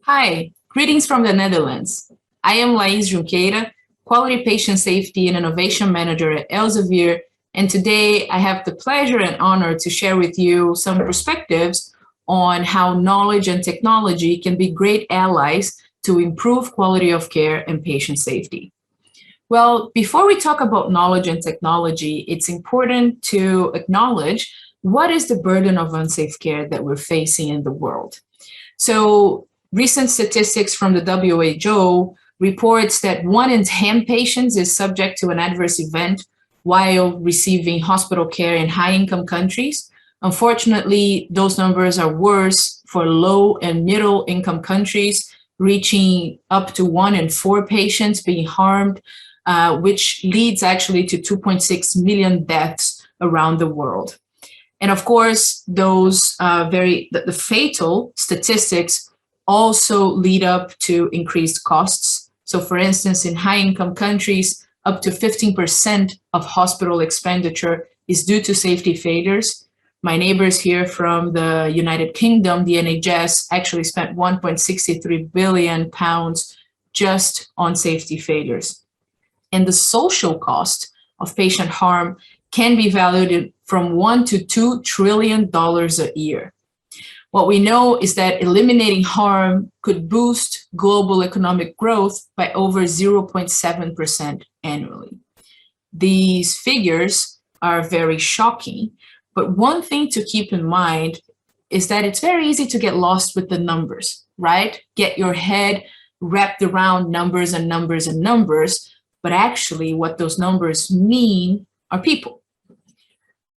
Hi, greetings from the Netherlands. I am Lais Junqueira, Quality Patient Safety and Innovation Manager at Elsevier, and today I have the pleasure and honor to share with you some perspectives on how knowledge and technology can be great allies to improve quality of care and patient safety. Well, before we talk about knowledge and technology, it's important to acknowledge what is the burden of unsafe care that we're facing in the world. So recent statistics from the WHO reports that 1 in 10 patients is subject to an adverse event while receiving hospital care in high-income countries. Unfortunately, those numbers are worse for low and middle-income countries, reaching up to 1 in 4 patients being harmed, which leads actually to 2.6 million deaths around the world. And of course, those the fatal statistics also lead up to increased costs. So for instance, in high-income countries, up to 15% of hospital expenditure is due to safety failures. My neighbors here from the United Kingdom, the NHS, actually spent 1.63 billion pounds just on safety failures. And the social cost of patient harm can be valued from $1 to $2 trillion a year. What we know is that eliminating harm could boost global economic growth by over 0.7% annually. These figures are very shocking, but one thing to keep in mind is that it's very easy to get lost with the numbers, right? Get your head wrapped around numbers and numbers and numbers, but actually what those numbers mean are people.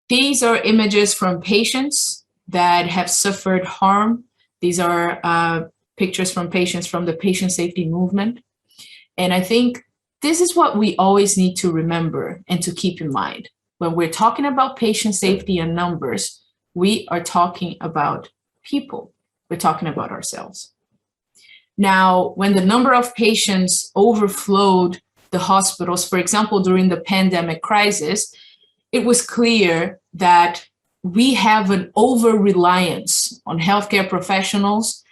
These are images from patients that have suffered harm. These are pictures from patients from the patient safety movement. And I think this is what we always need to remember and to keep in mind. When we're talking about patient safety and numbers, we are talking about people. We're talking about ourselves. Now, when the number of patients overflowed the hospitals, for example, during the pandemic crisis, it was clear that we have an over-reliance on healthcare professionals.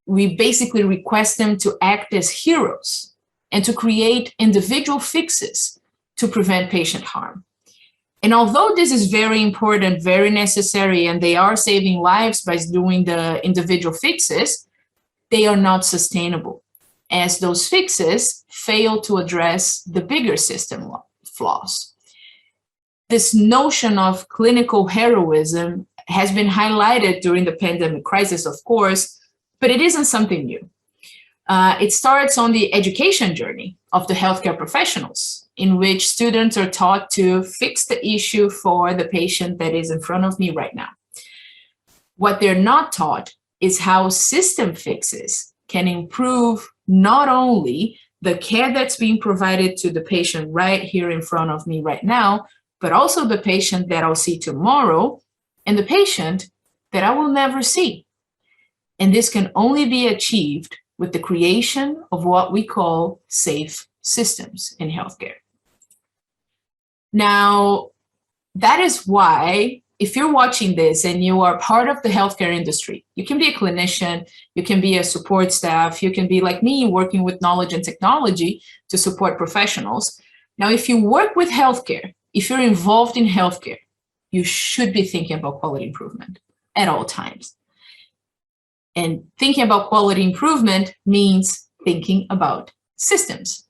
We basically request them to act as heroes and to create individual fixes to prevent patient harm. And although this is very important, very necessary, and they are saving lives by doing the individual fixes, they are not sustainable, as those fixes fail to address the bigger system flaws. This notion of clinical heroism has been highlighted during the pandemic crisis, of course, but it isn't something new. It starts on the education journey of the healthcare professionals, in which students are taught to fix the issue for the patient that is in front of me right now. What they're not taught is how system fixes can improve not only the care that's being provided to the patient right here in front of me right now, but also the patient that I'll see tomorrow and the patient that I will never see. And this can only be achieved with the creation of what we call safe systems in healthcare. Now, that is why if you're watching this and you are part of the healthcare industry, you can be a clinician, you can be a support staff, you can be like me working with knowledge and technology to support professionals. Now, if you work with healthcare, if you're involved in healthcare, you should be thinking about quality improvement at all times. And thinking about quality improvement means thinking about systems.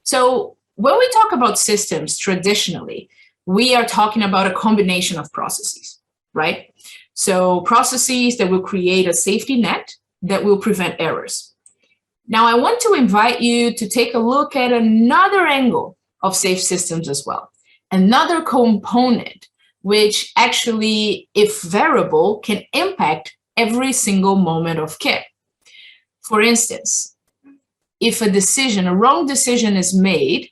So when we talk about systems traditionally, we are talking about a combination of processes, right? So processes that will create a safety net that will prevent errors. Now, I want to invite you to take a look at another angle of safe systems as well. Another component, which actually, if variable, can impact every single moment of care. For instance, if a wrong decision is made,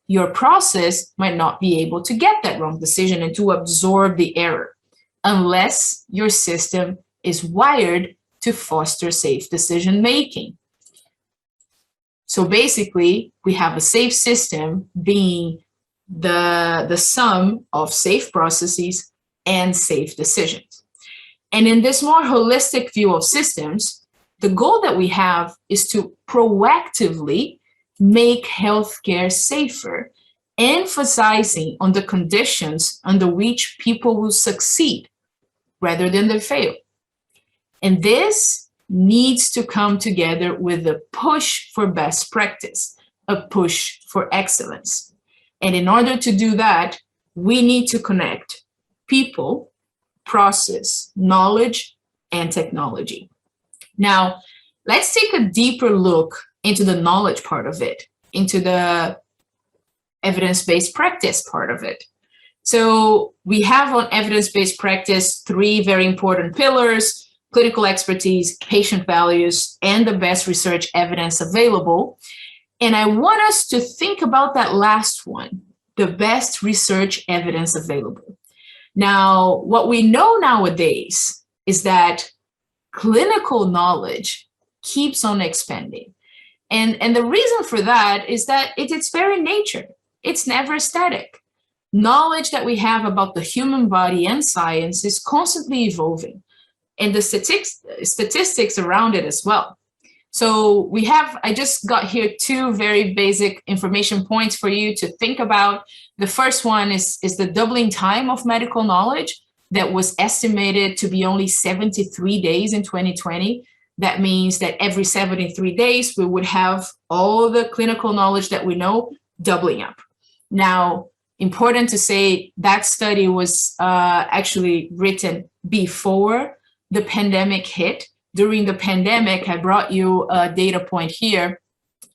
your process might not be able to get that wrong decision and to absorb the error, unless your system is wired to foster safe decision-making. So basically, we have a safe system being the sum of safe processes and safe decisions. And in this more holistic view of systems, the goal that we have is to proactively make healthcare safer, emphasizing on the conditions under which people will succeed rather than they fail. And this needs to come together with a push for best practice, a push for excellence. And in order to do that, we need to connect people, process, knowledge, and technology. Now, let's take a deeper look into the knowledge part of it, into the evidence-based practice part of it. So we have on evidence-based practice 3 very important pillars: clinical expertise, patient values, and the best research evidence available. And I want us to think about that last one, the best research evidence available. Now, what we know nowadays is that clinical knowledge keeps on expanding. And the reason for that is that it's its very nature. It's never static. Knowledge that we have about the human body and science is constantly evolving, and the statistics around it as well. So I just got here 2 very basic information points for you to think about. The first one is the doubling time of medical knowledge that was estimated to be only 73 days in 2020. That means that every 73 days, we would have all the clinical knowledge that we know doubling up. Now, important to say, that study was actually written before the pandemic hit. During the pandemic, I brought you a data point here.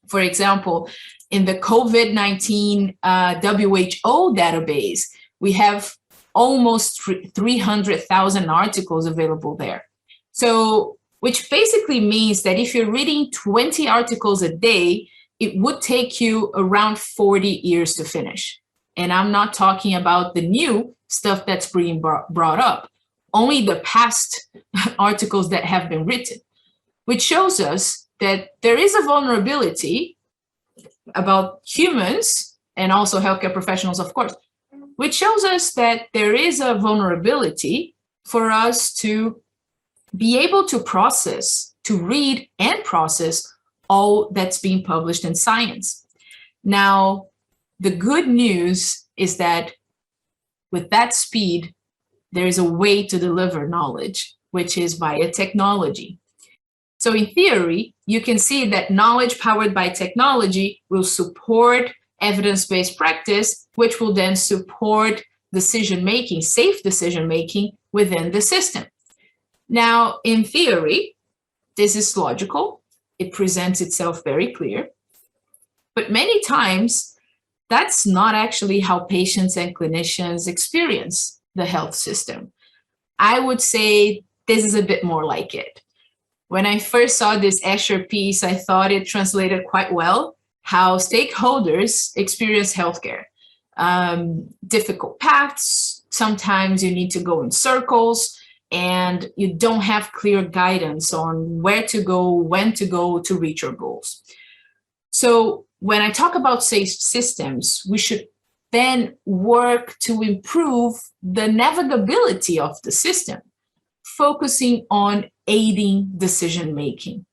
For example, in the COVID-19 WHO database, we have almost 300,000 articles available there. So, which basically means that if you're reading 20 articles a day, it would take you around 40 years to finish. And I'm not talking about the new stuff that's being brought up, only the past articles that have been written, which shows us that there is a vulnerability about humans and also healthcare professionals, of course, which shows us that there is a vulnerability for us to be able to process, to read and process all that's being published in science. Now, the good news is that with that speed, there is a way to deliver knowledge, which is via technology. So in theory, you can see that knowledge powered by technology will support evidence-based practice, which will then support decision-making, safe decision-making within the system. Now, in theory, this is logical. It presents itself very clear. But many times, that's not actually how patients and clinicians experience the health system. I would say this is a bit more like it. When I first saw this Escher piece, I thought it translated quite well how stakeholders experience healthcare. Difficult paths, sometimes you need to go in circles, and you don't have clear guidance on where to go, when to go to reach your goals. So when I talk about safe systems, we should then work to improve the navigability of the system, focusing on aiding decision-making.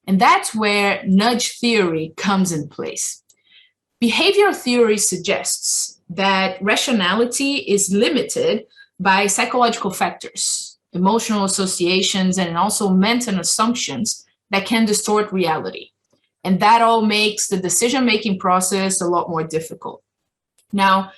And that's where nudge theory comes in place. Behavioral theory suggests that rationality is limited by psychological factors, emotional associations, and also mental assumptions that can distort reality. And that all makes the decision-making process a lot more difficult. Now,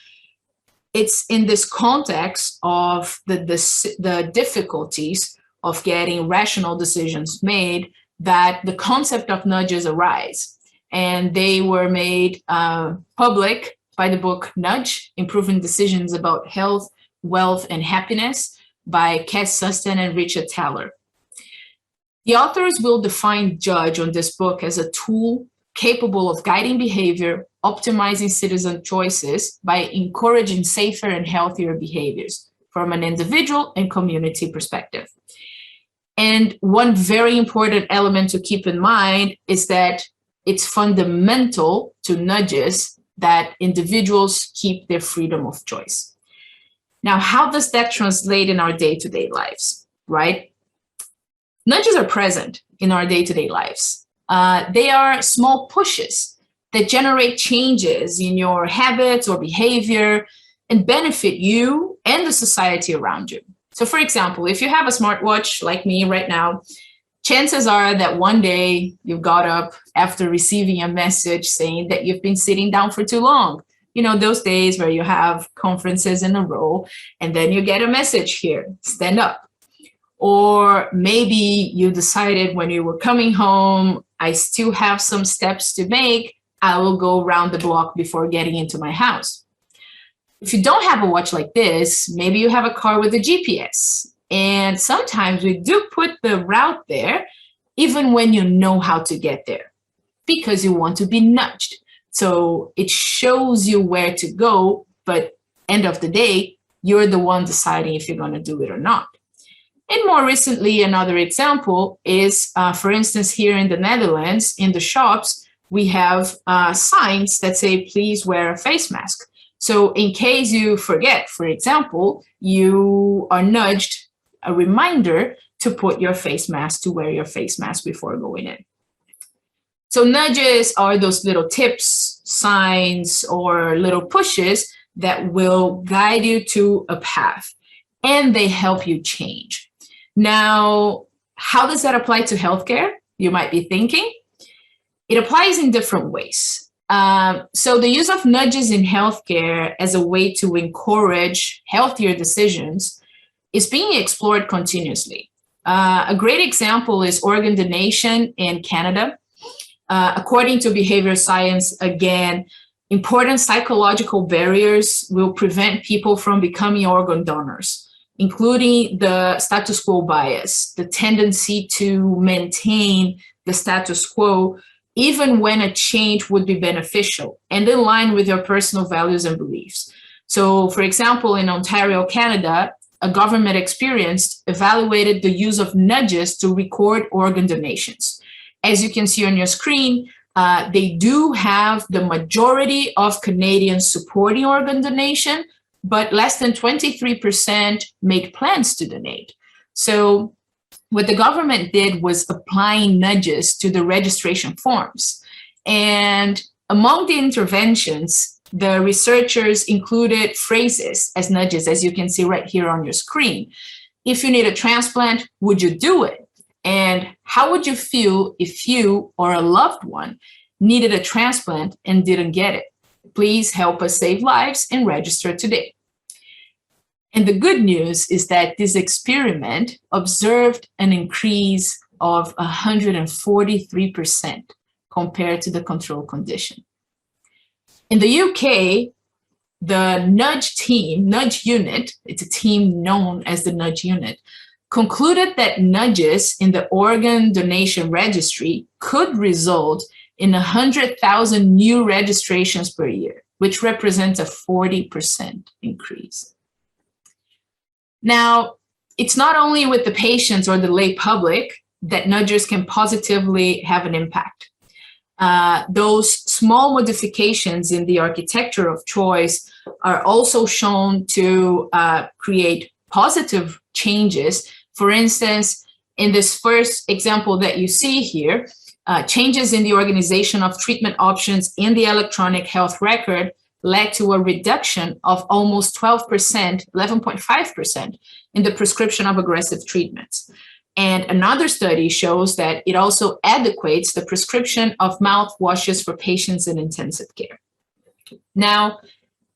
it's in this context of the difficulties of getting rational decisions made that the concept of nudges arise. And they were made public by the book Nudge, Improving Decisions About Health, Wealth, and Happiness by Cass Sustin and Richard Taylor. The authors will define Judge on this book as a tool capable of guiding behavior, optimizing citizen choices by encouraging safer and healthier behaviors from an individual and community perspective. And one very important element to keep in mind is that it's fundamental to nudges that individuals keep their freedom of choice. Now, how does that translate in our day-to-day lives, right? Nudges are present in our day-to-day lives. They are small pushes that generate changes in your habits or behavior and benefit you and the society around you. So for example, if you have a smartwatch like me right now, chances are that one day you got up after receiving a message saying that you've been sitting down for too long. You know, those days where you have conferences in a row and then you get a message here, stand up. Or maybe you decided when you were coming home, I still have some steps to make. I will go around the block before getting into my house. If you don't have a watch like this, maybe you have a car with a GPS. And sometimes we do put the route there, even when you know how to get there, because you want to be nudged. So it shows you where to go, but end of the day, you're the one deciding if you're going to do it or not. And more recently, another example is, for instance, here in the Netherlands, in the shops, we have signs that say, please wear a face mask. So in case you forget, for example, you are nudged, a reminder to put your face mask, to wear your face mask before going in. So nudges are those little tips, signs, or little pushes that will guide you to a path, and they help you change. Now, how does that apply to healthcare? You might be thinking. It applies in different ways. So the use of nudges in healthcare as a way to encourage healthier decisions is being explored continuously. A great example is organ donation in Canada. According to behavioral science, again, important psychological barriers will prevent people from becoming organ donors, including the status quo bias, the tendency to maintain the status quo even when a change would be beneficial and in line with your personal values and beliefs. So, for example, in Ontario, Canada, a government experience evaluated the use of nudges to record organ donations. As you can see on your screen, they do have the majority of Canadians supporting organ donation, but less than 23% make plans to donate. So what the government did was applying nudges to the registration forms. And among the interventions, the researchers included phrases as nudges, as you can see right here on your screen. If you need a transplant, would you do it? And how would you feel if you or a loved one needed a transplant and didn't get it? Please help us save lives and register today. And the good news is that this experiment observed an increase of 143% compared to the control condition. In the UK, the nudge unit, it's a team known as the nudge unit, concluded that nudges in the organ donation registry could result in 100,000 new registrations per year, which represents a 40% increase. Now, it's not only with the patients or the lay public that nudges can positively have an impact. Those small modifications in the architecture of choice are also shown to create positive changes. For instance, in this first example that you see here, changes in the organization of treatment options in the electronic health record led to a reduction of almost 12%, 11.5% in the prescription of aggressive treatments. And another study shows that it also adequates the prescription of mouthwashes for patients in intensive care. Now,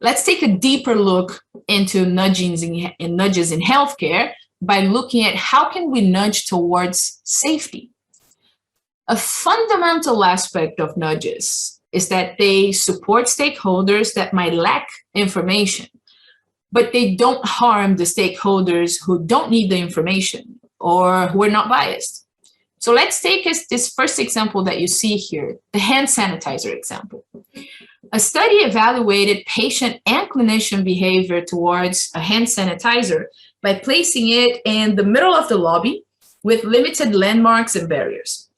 let's take a deeper look into nudges in healthcare by looking at how can we nudge towards safety. A fundamental aspect of nudges is that they support stakeholders that might lack information, but they don't harm the stakeholders who don't need the information or who are not biased. So let's take this first example that you see here, the hand sanitizer example. A study evaluated patient and clinician behavior towards a hand sanitizer by placing it in the middle of the lobby with limited landmarks and barriers.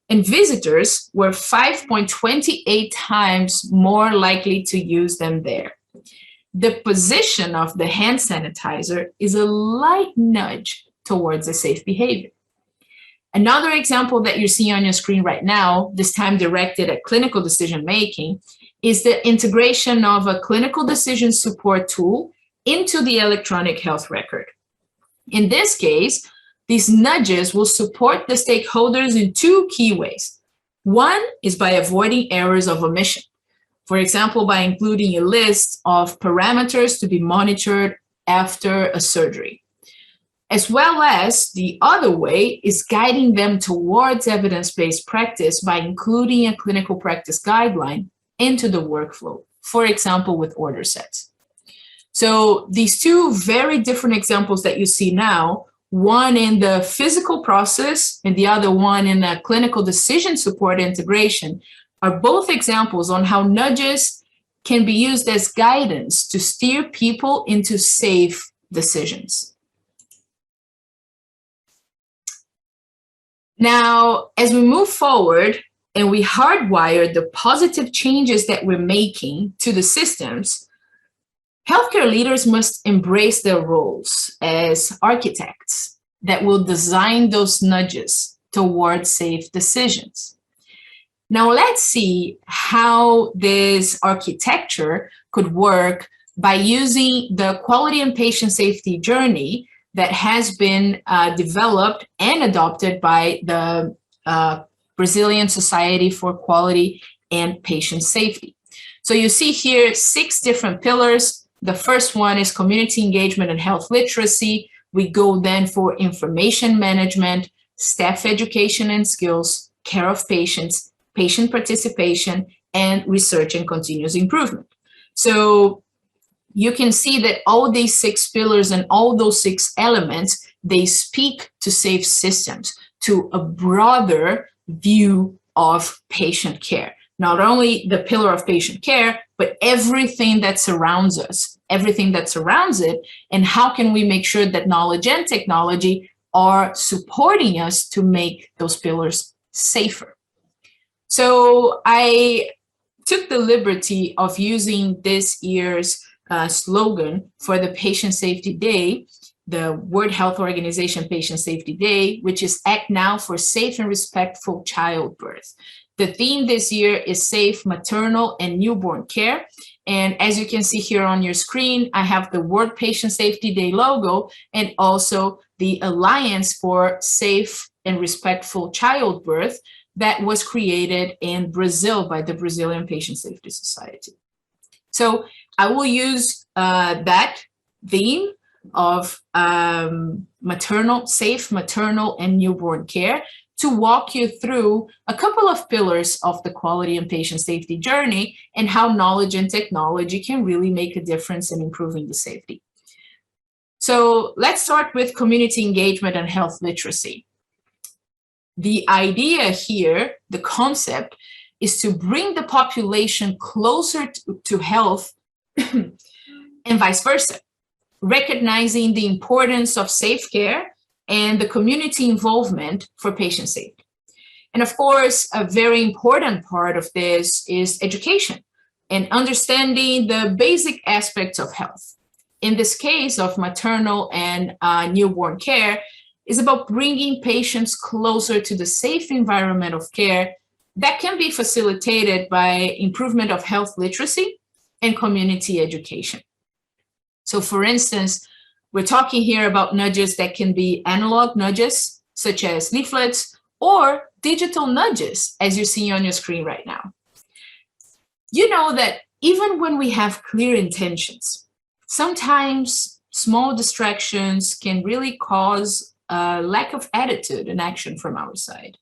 And visitors were 5.28 times more likely to use them there. The position of the hand sanitizer is a light nudge towards a safe behavior. Another example that you're seeing on your screen right now, this time directed at clinical decision-making, is the integration of a clinical decision support tool into the electronic health record. In this case, these nudges will support the stakeholders in two key ways. One is by avoiding errors of omission. For example, by including a list of parameters to be monitored after a surgery. As well as the other way is guiding them towards evidence-based practice by including a clinical practice guideline into the workflow, for example, with order sets. So these two very different examples that you see now, one in the physical process and the other one in a clinical decision support integration, are both examples on how nudges can be used as guidance to steer people into safe decisions. Now, as we move forward and we hardwire the positive changes that we're making to the systems, healthcare leaders must embrace their roles as architects that will design those nudges towards safe decisions. Now, let's see how this architecture could work by using the quality and patient safety journey that has been developed and adopted by the Brazilian Society for Quality and Patient Safety. So you see here 6 different pillars. The first one is community engagement and health literacy. We go then for information management, staff education and skills, care of patients, patient participation, and research and continuous improvement. So you can see that all these 6 pillars and all those 6 elements, they speak to safe systems, to a broader view of patient care. Not only the pillar of patient care, but everything that surrounds us, everything that surrounds it, and how can we make sure that knowledge and technology are supporting us to make those pillars safer. So I took the liberty of using this year's slogan for the Patient Safety Day, the World Health Organization Patient Safety Day, which is Act Now for Safe and Respectful Childbirth. The theme this year is Safe Maternal and Newborn Care. And as you can see here on your screen, I have the World Patient Safety Day logo and also the Alliance for Safe and Respectful Childbirth that was created in Brazil by the Brazilian Patient Safety Society. So I will use that theme of safe maternal and newborn care to walk you through a couple of pillars of the quality and patient safety journey and how knowledge and technology can really make a difference in improving the safety. So let's start with community engagement and health literacy. The idea here, the concept, is to bring the population closer to health and vice versa, recognizing the importance of safe care and the community involvement for patient safety. And of course, a very important part of this is education and understanding the basic aspects of health. In this case of maternal and newborn care, is about bringing patients closer to the safe environment of care that can be facilitated by improvement of health literacy and community education. So for instance, we're talking here about nudges that can be analog nudges, such as leaflets, or digital nudges, as you see on your screen right now. You know that even when we have clear intentions, sometimes small distractions can really cause a lack of attitude and action from our side.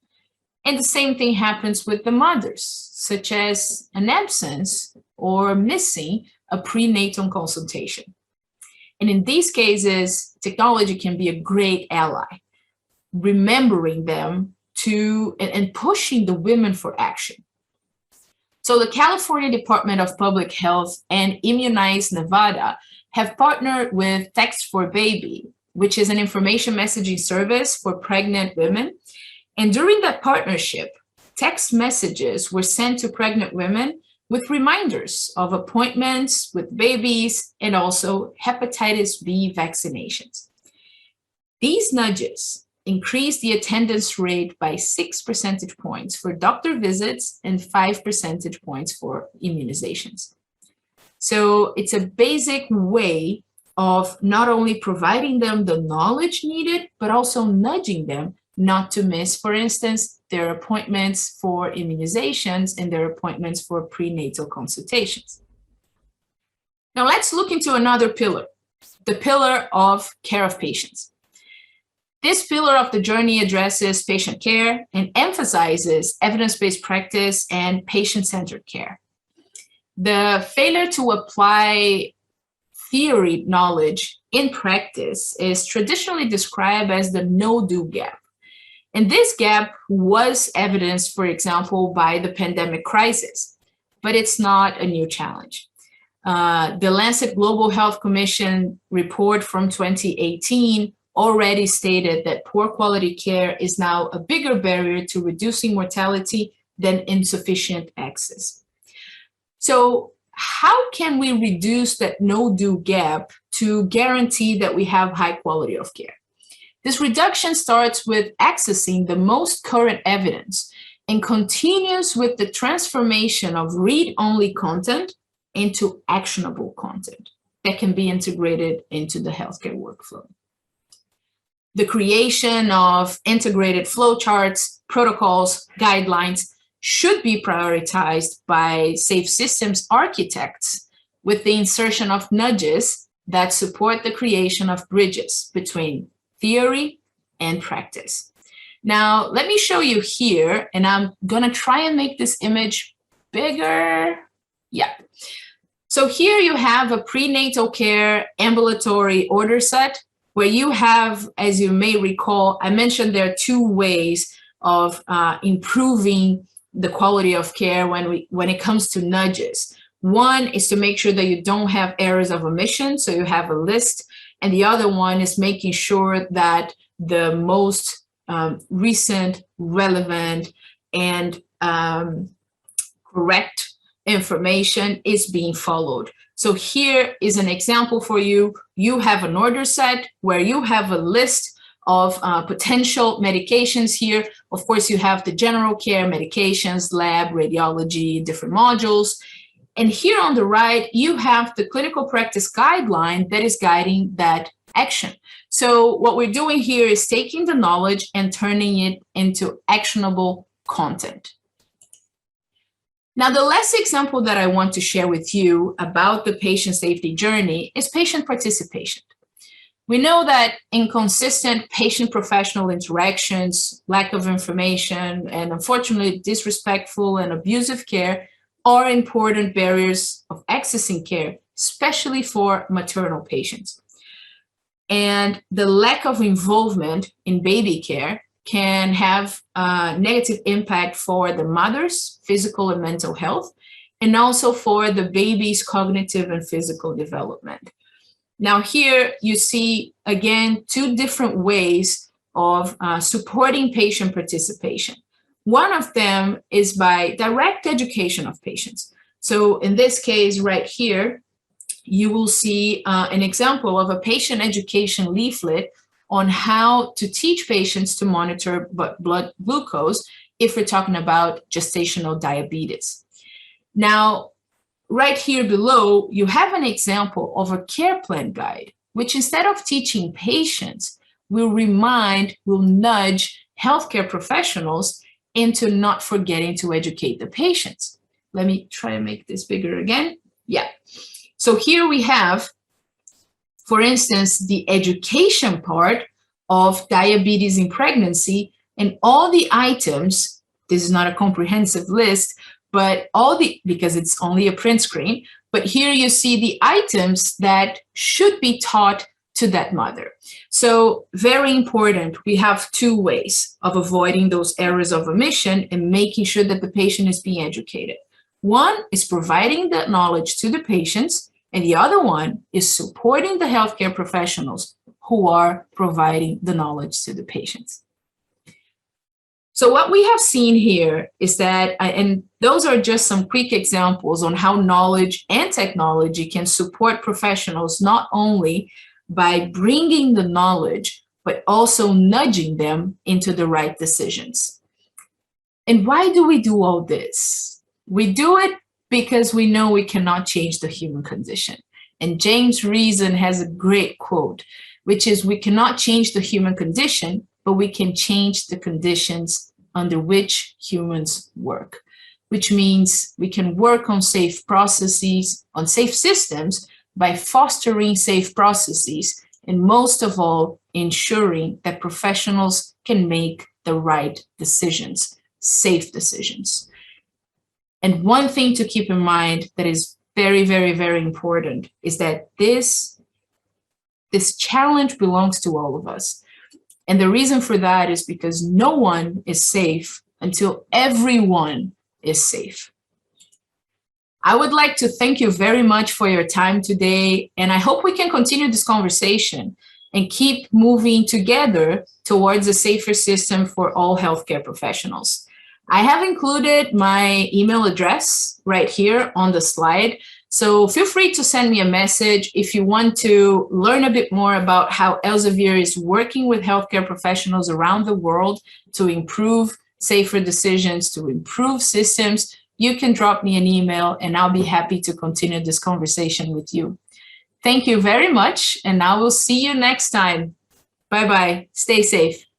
And the same thing happens with the mothers, such as an absence or missing a prenatal consultation. And in these cases, technology can be a great ally, remembering them to and pushing the women for action. So the California Department of Public Health and Immunize Nevada have partnered with Text for Baby, which is an information messaging service for pregnant women. And during that partnership, text messages were sent to pregnant women with reminders of appointments with babies and also hepatitis B vaccinations. These nudges increased the attendance rate by 6 percentage points for doctor visits and 5 percentage points for immunizations. So it's a basic way of not only providing them the knowledge needed, but also nudging them not to miss, for instance, their appointments for immunizations and their appointments for prenatal consultations. Now let's look into another pillar, the pillar of care of patients. This pillar of the journey addresses patient care and emphasizes evidence-based practice and patient-centered care. The failure to apply theory knowledge in practice is traditionally described as the no-do gap. And this gap was evidenced, for example, by the pandemic crisis, but it's not a new challenge. The Lancet Global Health Commission report from 2018 already stated that poor quality care is now a bigger barrier to reducing mortality than insufficient access. So how can we reduce that no-do gap to guarantee that we have high quality of care? This reduction starts with accessing the most current evidence and continues with the transformation of read-only content into actionable content that can be integrated into the healthcare workflow. The creation of integrated flowcharts, protocols, guidelines should be prioritized by safe systems architects with the insertion of nudges that support the creation of bridges between theory and practice. Now, let me show you here, and I'm gonna try and make this image bigger. Yeah. So here you have a prenatal care ambulatory order set where you have, as you may recall, I mentioned there are two ways of improving the quality of care when it comes to nudges. One is to make sure that you don't have errors of omission, so you have a list, and the other one is making sure that the most recent, relevant, and correct information is being followed. So here is an example for you. You have an order set where you have a list of potential medications here. Of course, you have the general care medications, lab, radiology, different modules. And here on the right, you have the clinical practice guideline that is guiding that action. So what we're doing here is taking the knowledge and turning it into actionable content. Now, the last example that I want to share with you about the patient safety journey is patient participation. We know that inconsistent patient-professional interactions, lack of information, and unfortunately disrespectful and abusive care are important barriers of accessing care, especially for maternal patients. And the lack of involvement in baby care can have a negative impact for the mother's physical and mental health, and also for the baby's cognitive and physical development. Now here you see, again, two different ways of supporting patient participation. One of them is by direct education of patients. So in this case right here, you will see an example of a patient education leaflet on how to teach patients to monitor blood glucose if we're talking about gestational diabetes. Now, right here below, you have an example of a care plan guide, which instead of teaching patients, will nudge healthcare professionals into not forgetting to educate the patients. Let me try and make this bigger again. Yeah. So here we have, for instance, the education part of diabetes in pregnancy and all the items. This is not a comprehensive list, but because it's only a print screen, but here you see the items that should be taught to that mother. So very important, we have two ways of avoiding those errors of omission and making sure that the patient is being educated. One is providing that knowledge to the patients, and the other one is supporting the healthcare professionals who are providing the knowledge to the patients. So what we have seen here is that, and those are just some quick examples on how knowledge and technology can support professionals not only by bringing the knowledge, but also nudging them into the right decisions. And why do we do all this? We do it because we know we cannot change the human condition. And James Reason has a great quote, which is, we cannot change the human condition, but we can change the conditions under which humans work, which means we can work on safe processes, on safe systems, by fostering safe processes, and most of all, ensuring that professionals can make the right decisions, safe decisions. And one thing to keep in mind that is very, very, very important is that this challenge belongs to all of us. And the reason for that is because no one is safe until everyone is safe. I would like to thank you very much for your time today, and I hope we can continue this conversation and keep moving together towards a safer system for all healthcare professionals. I have included my email address right here on the slide, so feel free to send me a message if you want to learn a bit more about how Elsevier is working with healthcare professionals around the world to improve safer decisions, to improve systems. You can drop me an email and I'll be happy to continue this conversation with you. Thank you very much, and I will see you next time. Bye-bye. Stay safe.